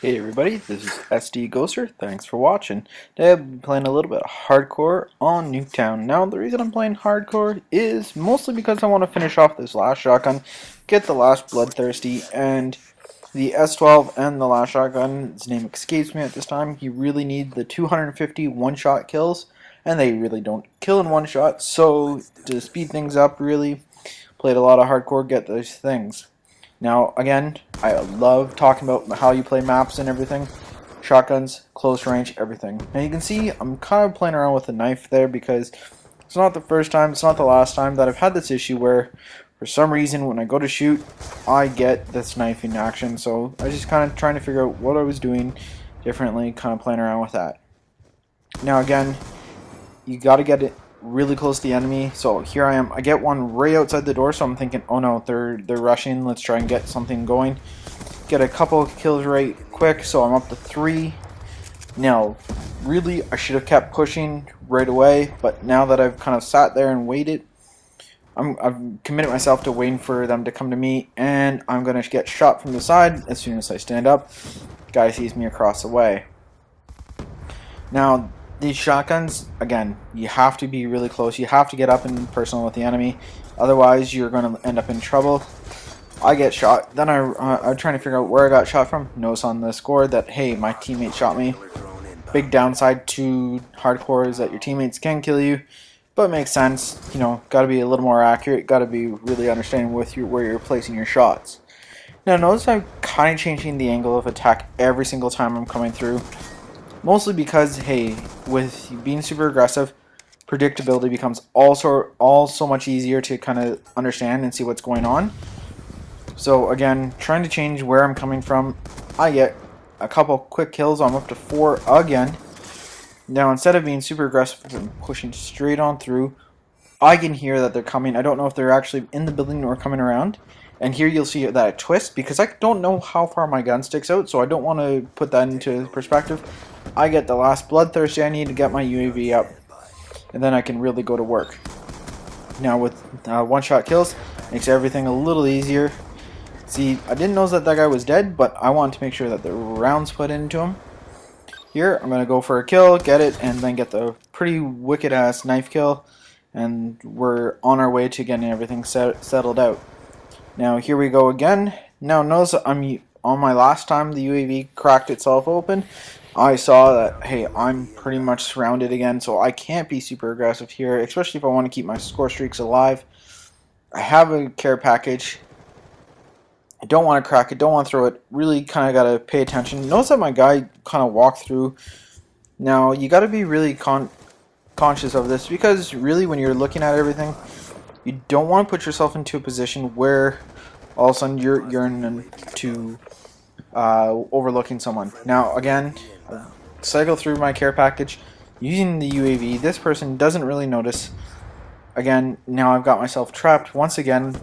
Hey everybody, this is SD Ghoster. Thanks for watching. Today I'm playing a little bit of Hardcore on Nuketown. Now the reason I'm playing Hardcore is mostly because I want to finish off this last shotgun, get the last Bloodthirsty, and the S12 and the last shotgun, his name escapes me at this time. You really need the 250 one-shot kills, and they really don't kill in one shot, so to speed things up really, played a lot of Hardcore, get those things. Now, again, I love talking about how you play maps and everything. Shotguns, close range, everything. Now you can see I'm kind of playing around with the knife there because it's not the first time, it's not the last time that I've had this issue where for some reason when I go to shoot, I get this knife in action. So I was just kind of trying to figure out what I was doing differently, kind of playing around with that. Now again, you got to get it really close to the enemy. So here I am. I get one right outside the door, so I'm thinking, oh no, they're rushing. Let's try and get something going. Get a couple kills right quick, so I'm up to 3. Now, really, I should have kept pushing right away, but now that I've kind of sat there and waited, I've committed myself to waiting for them to come to me, and I'm going to get shot from the side as soon as I stand up. Guy sees me across the way. Now, these shotguns, again, you have to be really close. You have to get up and personal with the enemy. Otherwise, you're going to end up in trouble. I get shot. Then I'm trying to figure out where I got shot from. Notice on the score that, hey, my teammate shot me. Big downside to Hardcore is that your teammates can kill you. But it makes sense. You know, got to be a little more accurate. Got to be really understanding with where you're placing your shots. Now, notice I'm kind of changing the angle of attack every single time I'm coming through. Mostly because, hey, with being super aggressive, predictability becomes all so much easier to kind of understand and see what's going on. So again, trying to change where I'm coming from. I get a couple quick kills. I'm up to 4 again. Now instead of being super aggressive and pushing straight on through, I can hear that they're coming. I don't know if they're actually in the building or coming around. And here you'll see that I twist because I don't know how far my gun sticks out, so I don't want to put that into perspective. I get the last bloodthirsty I need to get my UAV up, and then I can really go to work. Now with one-shot kills, makes everything a little easier. See, I didn't know that guy was dead, but I wanted to make sure that the rounds put into him. Here, I'm going to go for a kill, get it, and then get the pretty wicked-ass knife kill, and we're on our way to getting everything settled out. Now here we go again. Now notice I'm on my last time the UAV cracked itself open. I saw that, hey, I'm pretty much surrounded again, so I can't be super aggressive here, especially if I want to keep my score streaks alive. I have a care package. I don't want to crack it, don't want to throw it. Really kind of got to pay attention. Notice that my guy kind of walked through. Now you got to be really conscious of this because really when you're looking at everything, you don't want to put yourself into a position where all of a sudden you're into overlooking someone. Now again, cycle through my care package using the UAV. This person doesn't really notice. Again, now I've got myself trapped once again.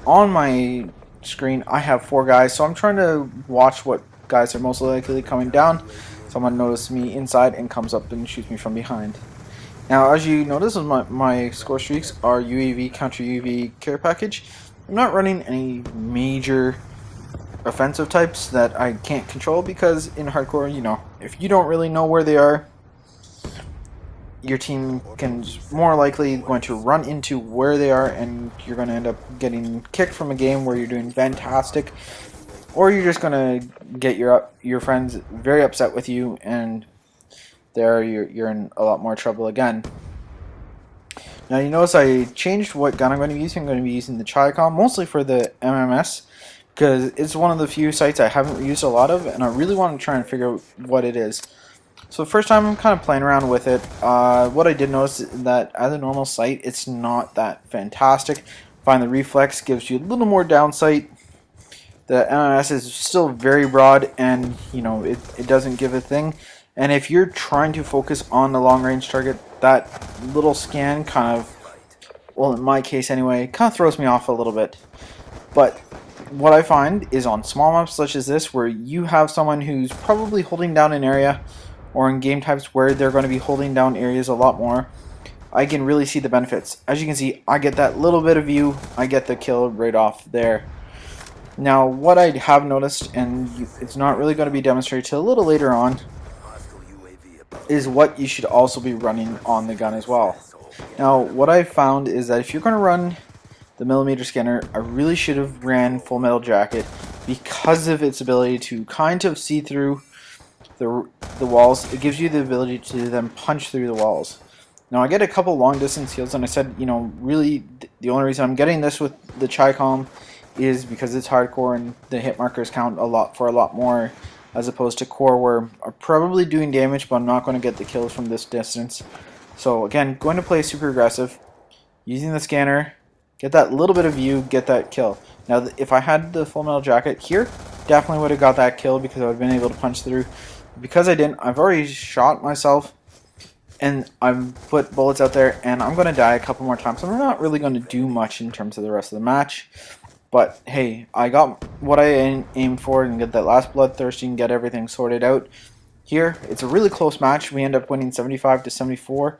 On my screen I have 4 guys, so I'm trying to watch what guys are most likely coming down. Someone notices me inside and comes up and shoots me from behind. Now, as you notice, my score streaks are UAV, counter UAV care package. I'm not running any major offensive types that I can't control because in Hardcore, you know, if you don't really know where they are, your team can more likely going to run into where they are and you're going to end up getting kicked from a game where you're doing fantastic, or you're just going to get your friends very upset with you and there you're in a lot more trouble again. Now you notice I changed what gun I'm going to be using. I'm going to be using the Chicom, mostly for the MMS, because it's one of the few sites I haven't used a lot of, and I really want to try and figure out what it is. So the first time I'm kind of playing around with it, what I did notice is that as a normal sight, it's not that fantastic. Find the reflex gives you a little more down sight. The MMS is still very broad, and you know it doesn't give a thing. And if you're trying to focus on the long range target, that little scan kind of, well in my case anyway, kind of throws me off a little bit. But what I find is on small maps such as this, where you have someone who's probably holding down an area, or in game types where they're going to be holding down areas a lot more, I can really see the benefits. As you can see, I get that little bit of view, I get the kill right off there. Now, what I have noticed, and it's not really going to be demonstrated till a little later on, is what you should also be running on the gun as well. Now, what I found is that if you're going to run the millimeter scanner, I really should have ran Full Metal Jacket because of its ability to kind of see through the walls. It gives you the ability to then punch through the walls. Now I get a couple long distance heals, and I said, you know, really the only reason I'm getting this with the Chi-Com is because it's hardcore and the hit markers count a lot more, as opposed to core where I'm probably doing damage but I'm not going to get the kills from this distance. So again, going to play super aggressive, using the scanner, get that little bit of view, get that kill. Now if I had the Full Metal Jacket here, definitely would have got that kill because I would have been able to punch through. Because I didn't, I've already shot myself and I've put bullets out there, and I'm going to die a couple more times. So I'm not really going to do much in terms of the rest of the match. But hey, I got what I aimed for and get that last bloodthirsty and get everything sorted out. Here, it's a really close match. We end up winning 75 to 74.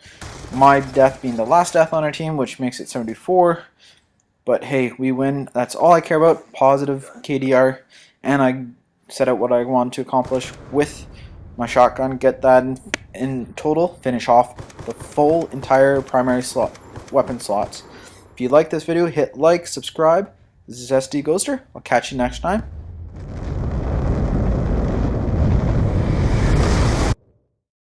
My death being the last death on our team, which makes it 74. But hey, we win. That's all I care about. Positive KDR. And I set out what I wanted to accomplish with my shotgun. Get that in total. Finish off the full entire primary slot, weapon slots. If you like this video, hit like, subscribe. This is SD Ghoster. I'll catch you next time.